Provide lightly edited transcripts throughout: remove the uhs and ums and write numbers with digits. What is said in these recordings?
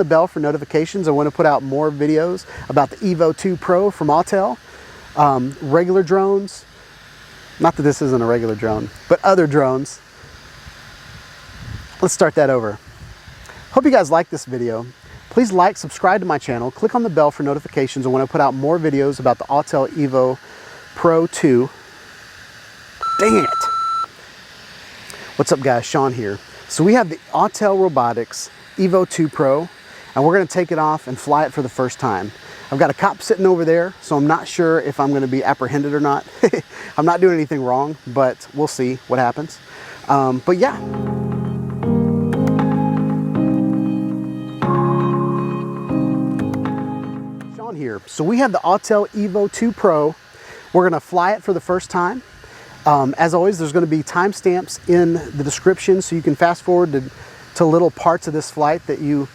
The bell for notifications. I want to put out more videos about the EVO II Pro from Autel, regular drones, not that this isn't a regular drone, but other drones. Let's start that over. Hope you guys like this video. Please like, subscribe to my channel, click on the bell for notifications when I put out more videos about the Autel EVO Pro 2. Dang it! What's up guys, Sean here. So we have the Autel Robotics EVO II Pro, and we're gonna take it off and fly it for the first time. I've got a cop sitting over there, so I'm not sure if I'm gonna be apprehended or not. I'm not doing anything wrong, but we'll see what happens. But yeah. Here. So we have the Autel EVO II Pro. We're going to fly it for the first time. As always, there's going to be timestamps in the description so you can fast forward to little parts of this flight that you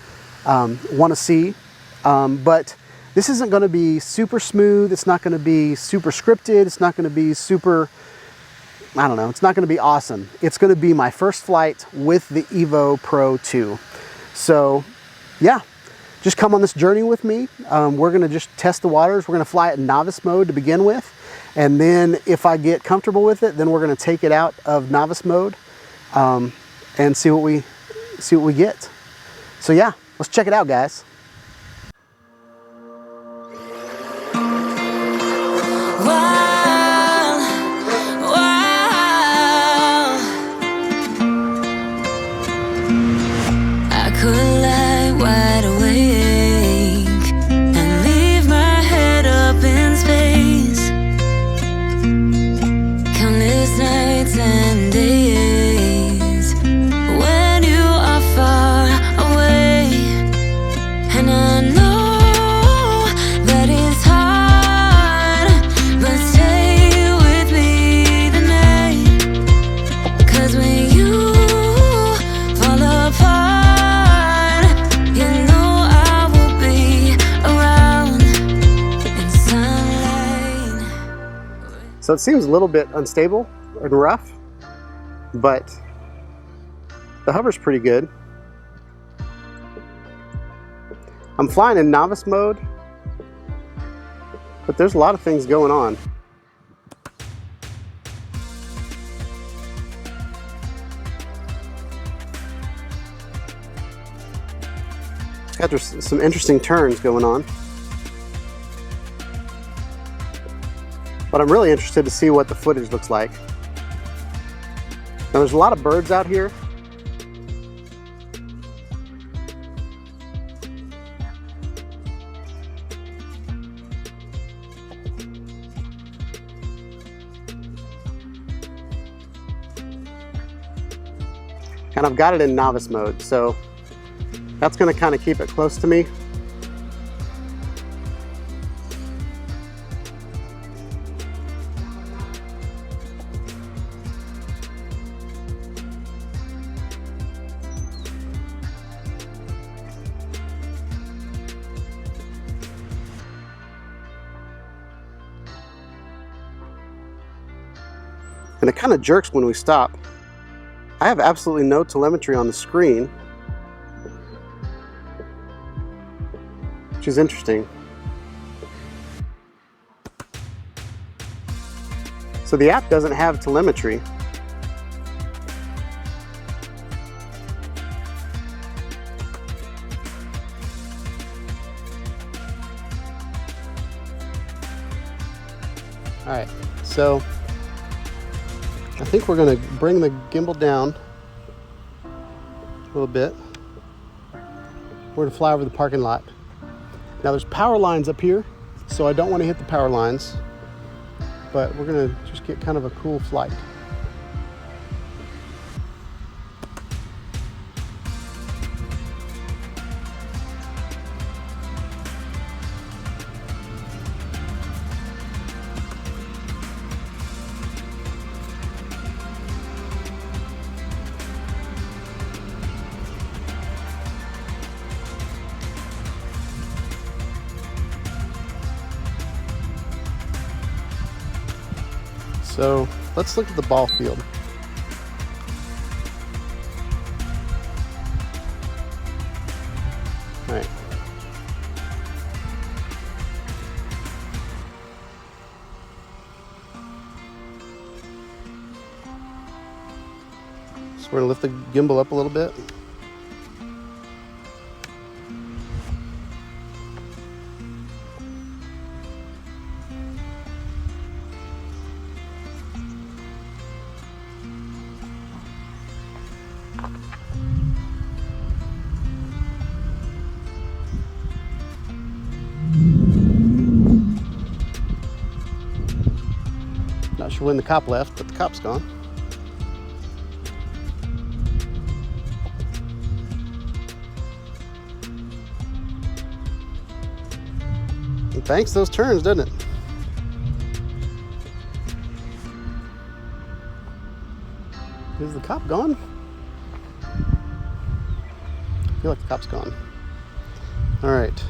want to see. But this isn't going to be super smooth. It's not going to be super scripted. It's not going to be super, I don't know, it's not going to be awesome. It's going to be my first flight with the EVO Pro 2. So yeah. Just come on this journey with me. We're gonna just test the waters. We're gonna fly it in novice mode to begin with. And then if I get comfortable with it, then we're gonna take it out of novice mode and see what we get. So yeah, let's check it out, guys. So it seems a little bit unstable and rough, but the hover's pretty good. I'm flying in novice mode, but there's a lot of things going on. It's got some interesting turns going on. But I'm really interested to see what the footage looks like. Now there's a lot of birds out here. And I've got it in novice mode, so that's going to kind of keep it close to me. And it kind of jerks when we stop. I have absolutely no telemetry on the screen, which is interesting. So the app doesn't have telemetry. All right, so I think we're going to bring the gimbal down a little bit. We're going to fly over the parking lot. Now there's power lines up here, so I don't want to hit the power lines, but we're going to just get kind of a cool flight. So let's look at the ball field. All right. So we're gonna lift the gimbal up a little bit. Not sure when the cop left, but the cop's gone. It banks those turns, doesn't it? Is the cop gone? I feel like the cop's gone. All right.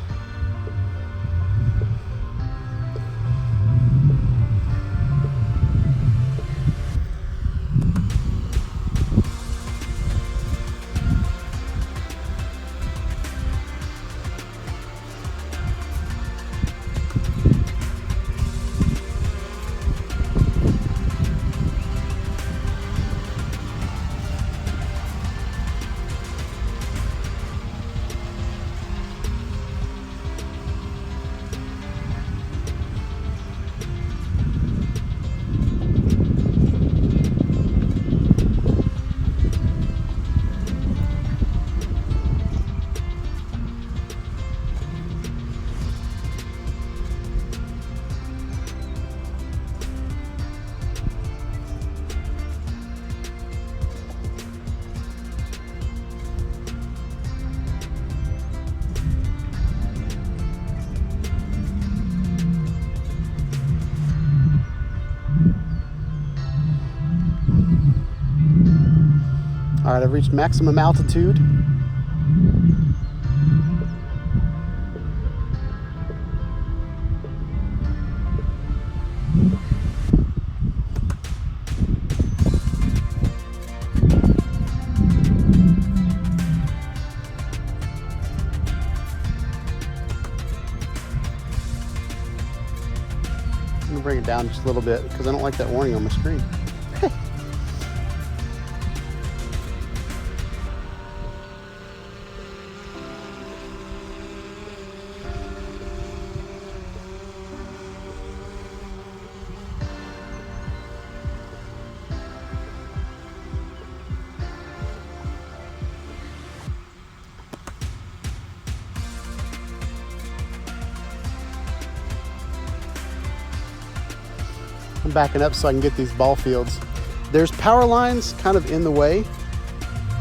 All right, I've reached maximum altitude. I'm gonna bring it down just a little bit because I don't like that warning on my screen. I'm backing up so I can get these ball fields. There's power lines kind of in the way,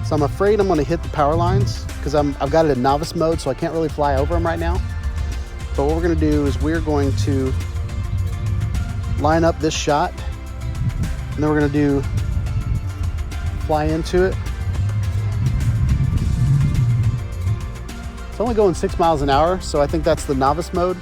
so I'm afraid I'm going to hit the power lines because I've got it in novice mode, so I can't really fly over them right now. But what we're going to do is we're going to line up this shot, and then we're going to do fly into it. It's only going 6 miles an hour, so I think that's the novice mode.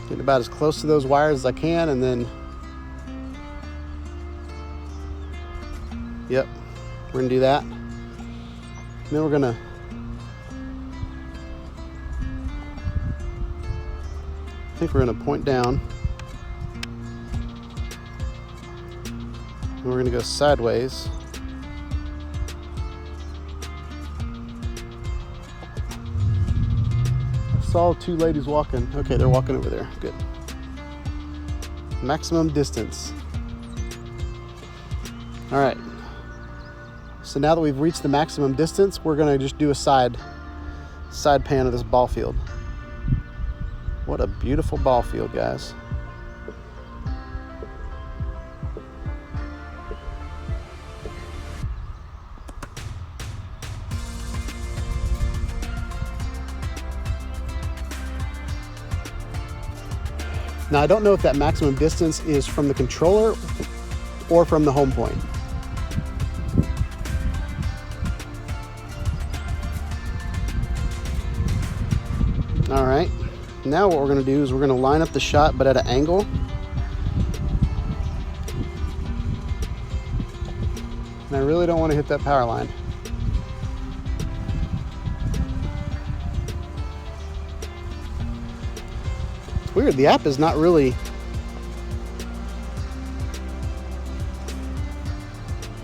Getting about as close to those wires as I can, and then, yep, we're gonna do that. And then we're gonna I think we're gonna point down, and we're gonna go sideways. Saw two ladies walking. Okay, they're walking over there. Good. Maximum distance. All right. So now that we've reached the maximum distance, we're gonna just do a side pan of this ball field. What a beautiful ball field, guys. Now, I don't know if that maximum distance is from the controller or from the home point. All right, now what we're gonna do is we're gonna line up the shot, but at an angle. And I really don't want to hit that power line. It's weird, the app is not really,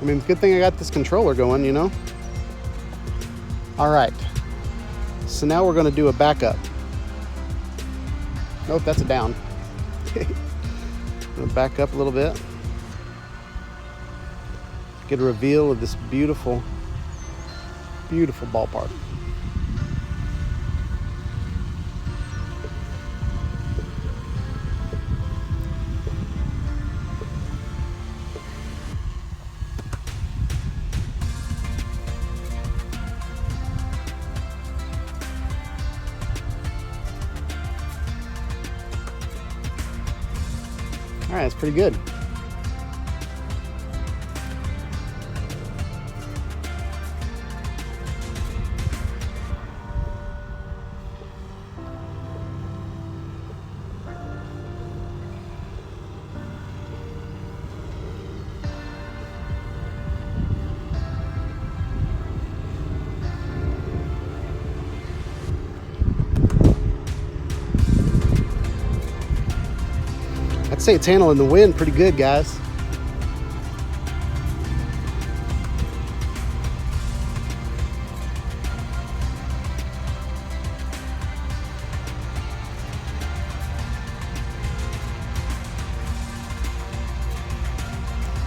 I mean, good thing I got this controller going, you know? All right, so now we're gonna do a backup. Nope, that's a down. I'm gonna back up a little bit. Get a reveal of this beautiful, beautiful ballpark. All right, that's pretty good. I'd say it's handling the wind pretty good, guys.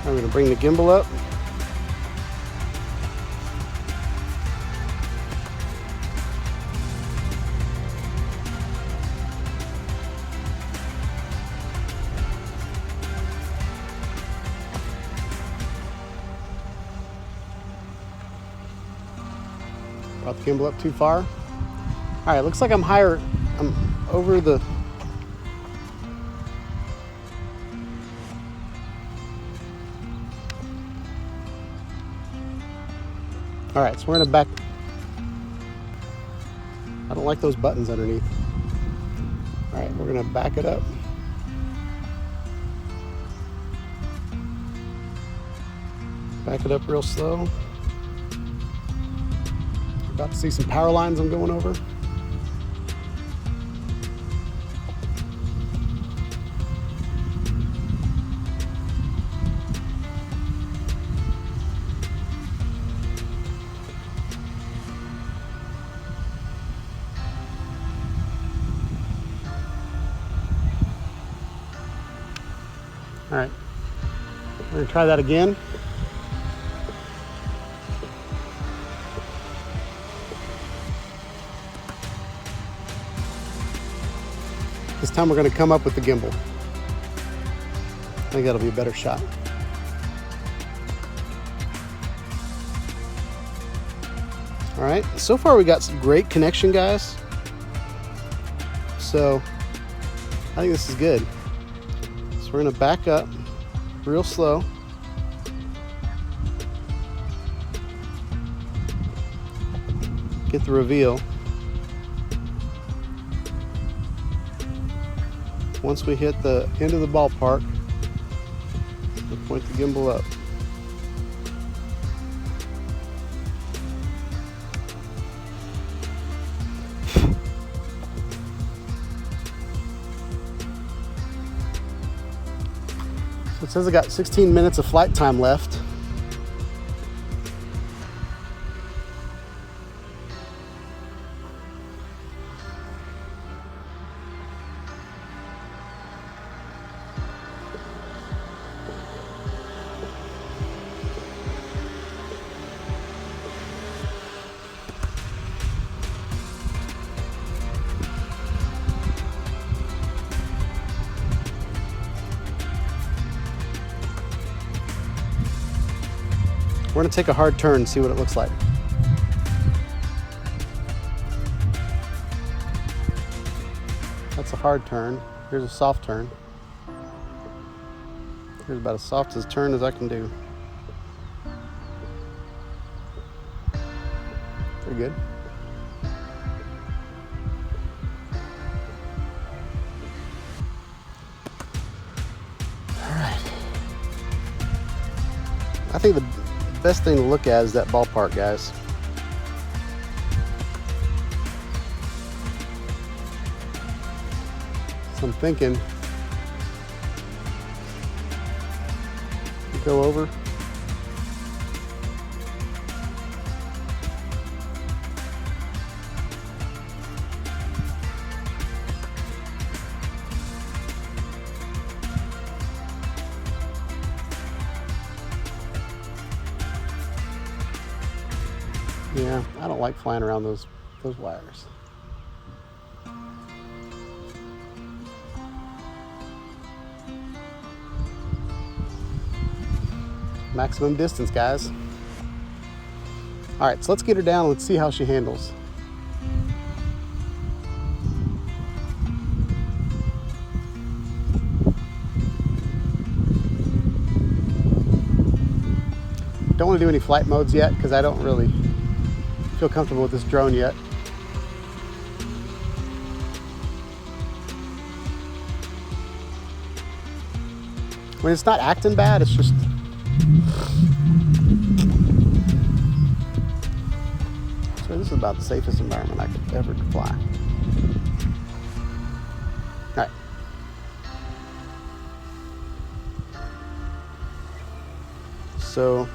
I'm going to bring the gimbal up. Brought the gimbal up too far. All right, looks like I'm higher. I'm over the. All right, so we're gonna back. I don't like those buttons underneath. All right, we're gonna back it up. Back it up real slow. About to see some power lines I'm going over. All right, we're gonna try that again. This time we're going to come up with the gimbal. I think that'll be a better shot. All right, so far we got some great connection, guys. So I think this is good. So we're going to back up real slow. Get the reveal. Once we hit the end of the ballpark, we'll point the gimbal up. So it says I got 16 minutes of flight time left. We're going to take a hard turn and see what it looks like. That's a hard turn. Here's a soft turn. Here's about as soft as turn as I can do. Pretty good. think the best thing to look at is that Ballpark, guys. So I'm thinking, go over. Yeah, I don't like flying around those wires. Maximum distance, guys. All right, so let's get her down. Let's see how she handles. Don't want to do any flight modes yet because I don't really feel comfortable with this drone yet. When it's not acting bad, it's just so this is about the safest environment I could ever fly. All right. So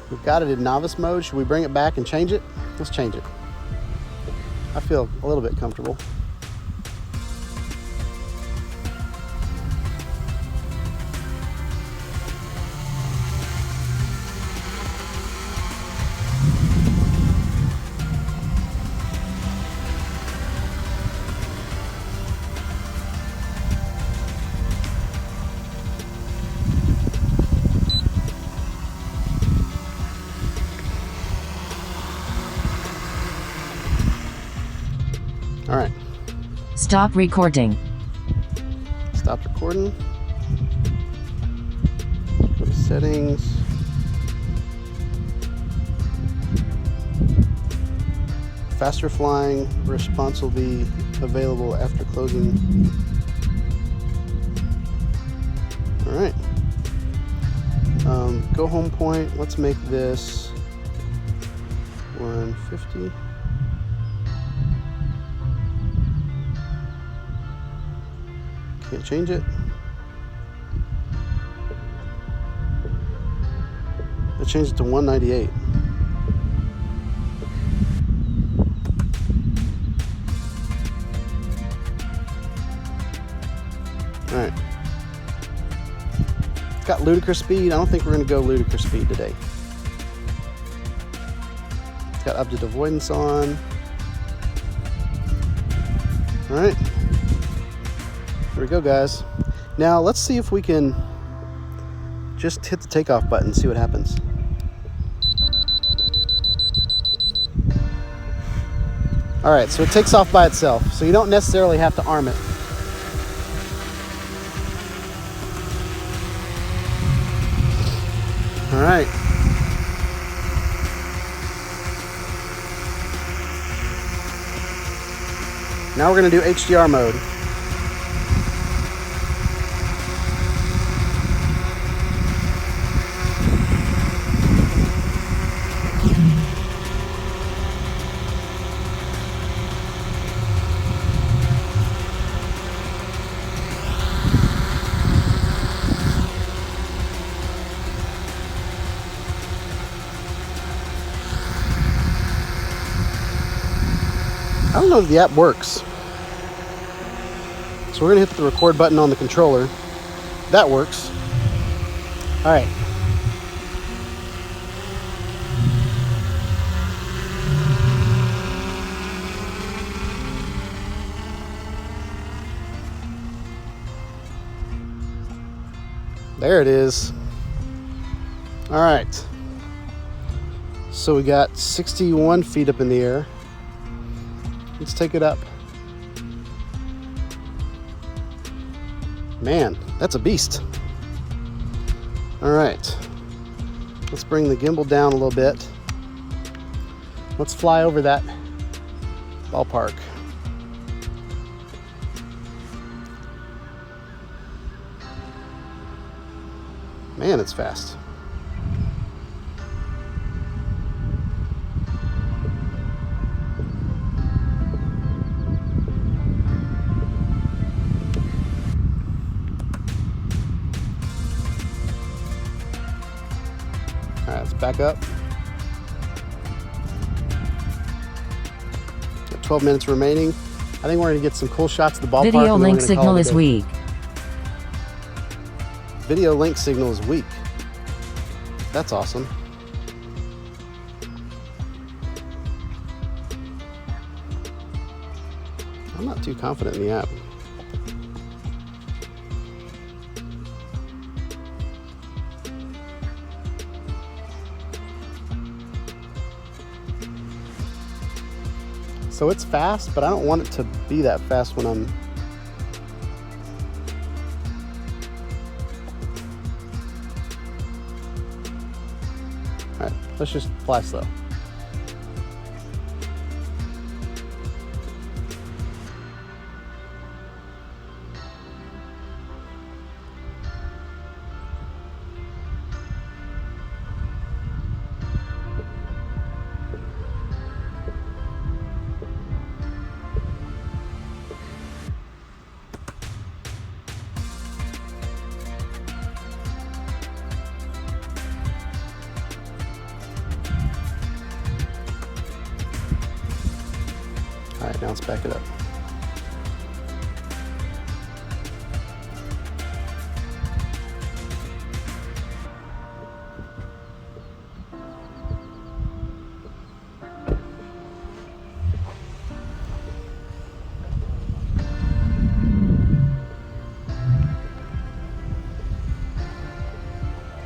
we've got it in novice mode. Should we bring it back and change it? Let's change it. I feel a little bit comfortable. All right. Stop recording. Stop recording. Go to settings. Faster flying response will be available after closing. All right. Go home point. Let's make this 150. Can't change it. I changed it to 198. All right. Got ludicrous speed. I don't think we're going to go ludicrous speed today. Got object avoidance on. All right. There we go, guys. Now let's see if we can just hit the takeoff button and see what happens. All right, so it takes off by itself. So you don't necessarily have to arm it. All right. Now we're going to do HDR mode. I don't know if the app works. So we're gonna hit the record button on the controller. That works. All right. There it is. All right. So we got 61 feet up in the air. Let's take it up. Man, that's a beast. All right, let's bring the gimbal down a little bit. Let's fly over that Ballpark. Man, it's fast. All right, let's back up. Got 12 minutes remaining. I think we're going to get some cool shots of the ballpark. Video and then we're link gonna call signal it a is day. weak. Video link signal is weak. That's awesome. I'm not too confident in the app. So it's fast, but I don't want it to be that fast when I'm... All right, let's just fly slow. All right, now let's back it up.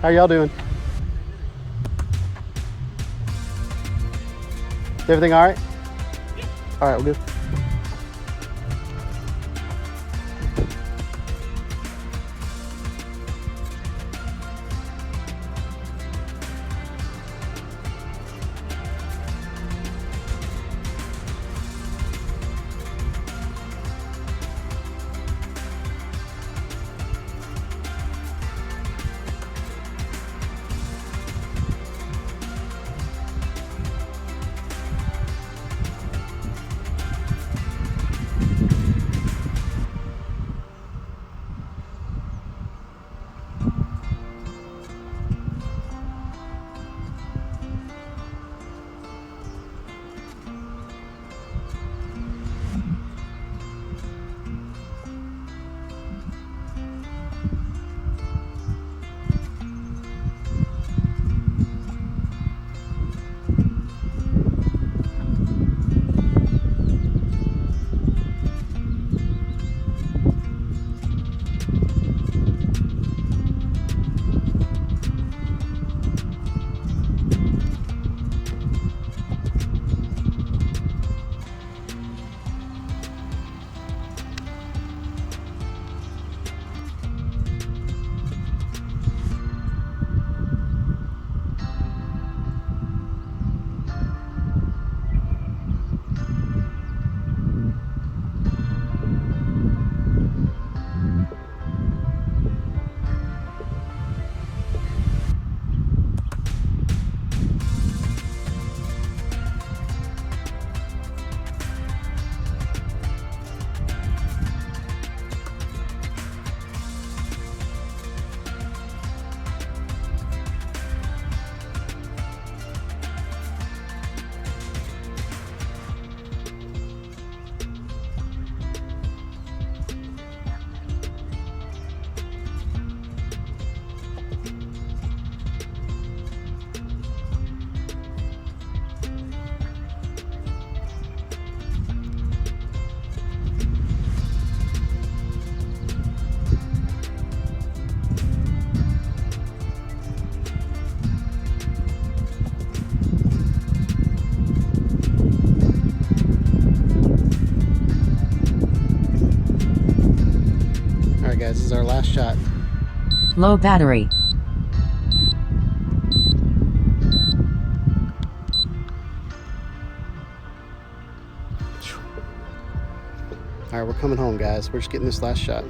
How y'all doing? Everything all right? All right, we're good. Guys, this is our last shot. Low battery. All right, we're coming home, guys. We're just getting this last shot.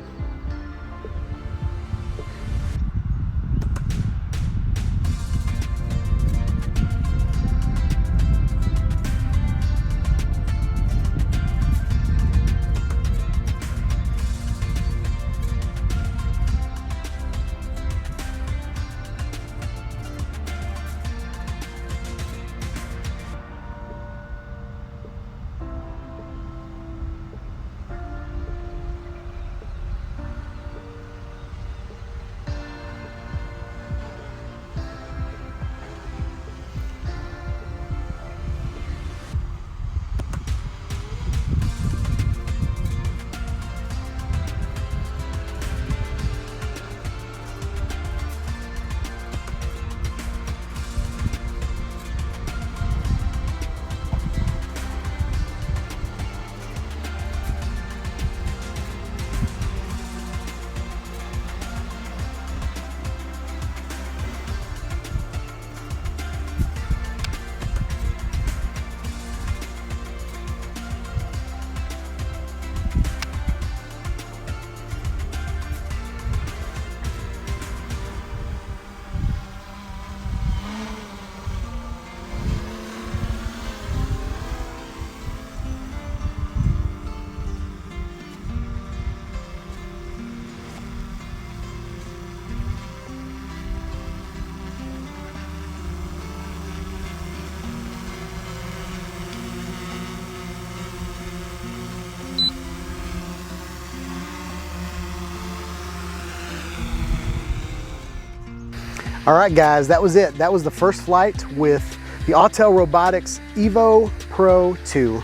All right, guys, that was it. That was the first flight with the Autel Robotics EVO Pro 2.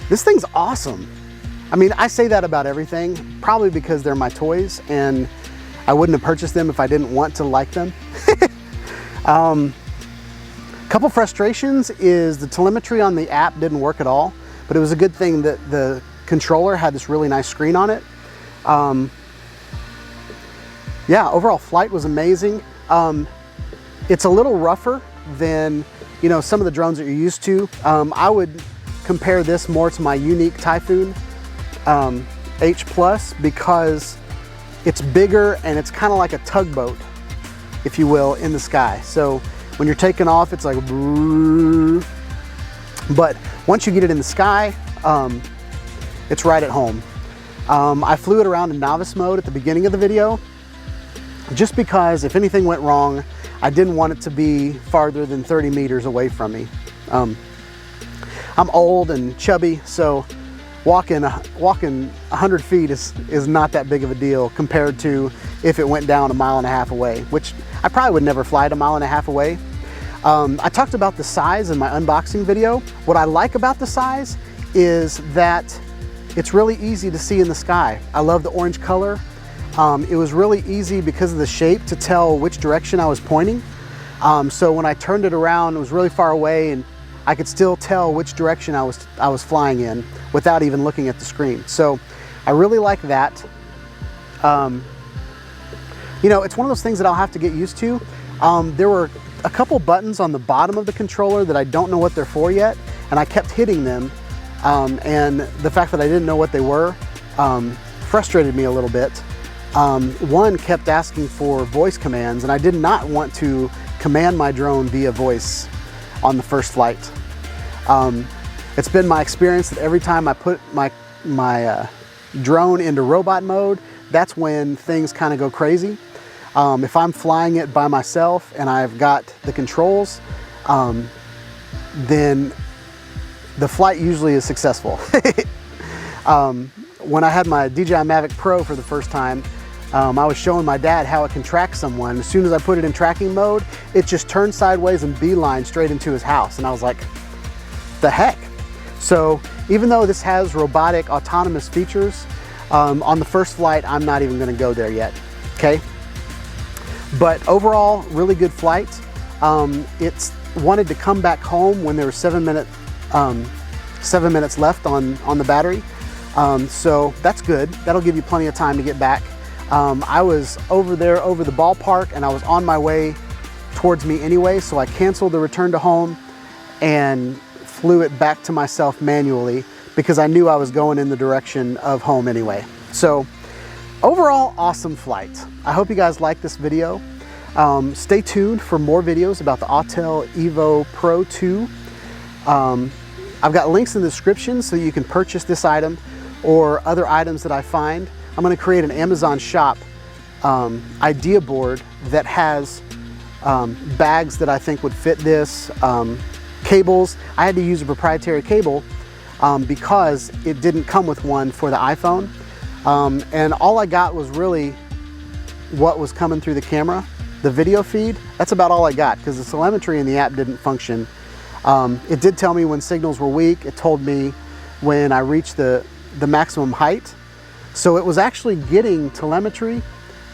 This thing's awesome. I mean, I say that about everything, probably because they're my toys and I wouldn't have purchased them if I didn't want to like them. Couple frustrations is the telemetry on the app didn't work at all, but it was a good thing that the controller had this really nice screen on it. Yeah, overall flight was amazing. It's a little rougher than, you know, some of the drones that you're used to. I would compare this more to my Unique Typhoon H Plus because it's bigger and it's kind of like a tugboat, if you will, in the sky. So when you're taking off, it's like, but once you get it in the sky, it's right at home. I flew it around in Novice Mode at the beginning of the video, just because if anything went wrong, I didn't want it to be farther than 30 meters away from me. I'm old and chubby, so walking 100 feet is not that big of a deal compared to if it went down 1.5 miles away, which I probably would never fly it 1.5 miles away. I talked about the size in my unboxing video. What I like about the size is that it's really easy to see in the sky. I love the orange color. It was really easy because of the shape to tell which direction I was pointing. So when I turned it around, it was really far away and I could still tell which direction I was flying in without even looking at the screen. So I really like that. You know, it's one of those things that I'll have to get used to. There were a couple buttons on the bottom of the controller that I don't know what they're for yet, and I kept hitting them. And the fact that I didn't know what they were frustrated me a little bit. One kept asking for voice commands, and I did not want to command my drone via voice on the first flight. It's been my experience that every time I put my drone into robot mode, that's when things kind of go crazy. If I'm flying it by myself and I've got the controls, then the flight usually is successful. When I had my DJI Mavic Pro for the first time, I was showing my dad how it can track someone. As soon as I put it in tracking mode, it just turned sideways and beeline straight into his house. And I was like, the heck? So even though this has robotic autonomous features, on the first flight, I'm not even gonna go there yet, okay? But overall, really good flight. It's wanted to come back home when there were 7 minutes left on the battery. So that's good. That'll give you plenty of time to get back. I was over there over the ballpark and I was on my way towards me anyway, so I canceled the return to home and flew it back to myself manually because I knew I was going in the direction of home anyway. So overall, awesome flight. I hope you guys like this video. Stay tuned for more videos about the Autel EVO Pro 2. I've got links in the description so you can purchase this item or other items that I find. I'm going to create an Amazon shop idea board that has bags that I think would fit this, cables. I had to use a proprietary cable because it didn't come with one for the iPhone. And all I got was really what was coming through the camera, the video feed. That's about all I got because the telemetry in the app didn't function. It did tell me when signals were weak. It told me when I reached the maximum height. So it was actually getting telemetry.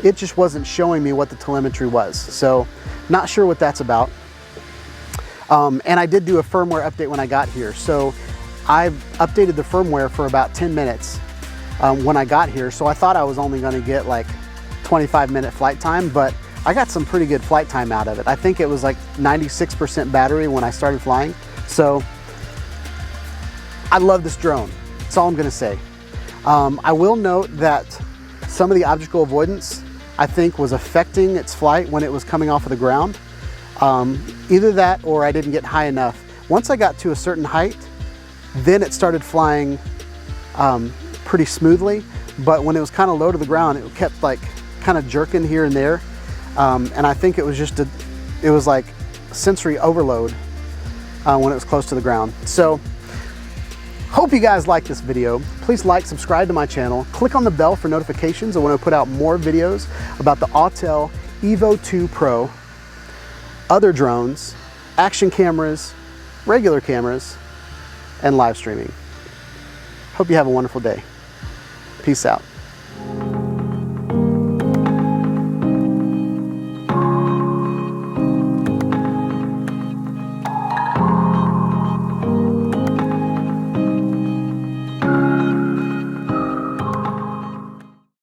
It just wasn't showing me what the telemetry was. So not sure what that's about. And I did do a firmware update when I got here. So I updated the firmware for about 10 minutes when I got here. So I thought I was only gonna get like 25-minute flight time, but I got some pretty good flight time out of it. I think it was like 96% battery when I started flying. So I love this drone. That's all I'm gonna say. I will note that some of the obstacle avoidance, I think, was affecting its flight when it was coming off of the ground. Either that or I didn't get high enough. Once I got to a certain height, then it started flying pretty smoothly. But when it was kind of low to the ground, it kept like kind of jerking here and there. And I think it was just it was like sensory overload when it was close to the ground. So hope you guys like this video. Please like, subscribe to my channel, click on the bell for notifications when I put out more videos about the Autel EVO II Pro, other drones, action cameras, regular cameras, and live streaming. Hope you have a wonderful day. Peace out.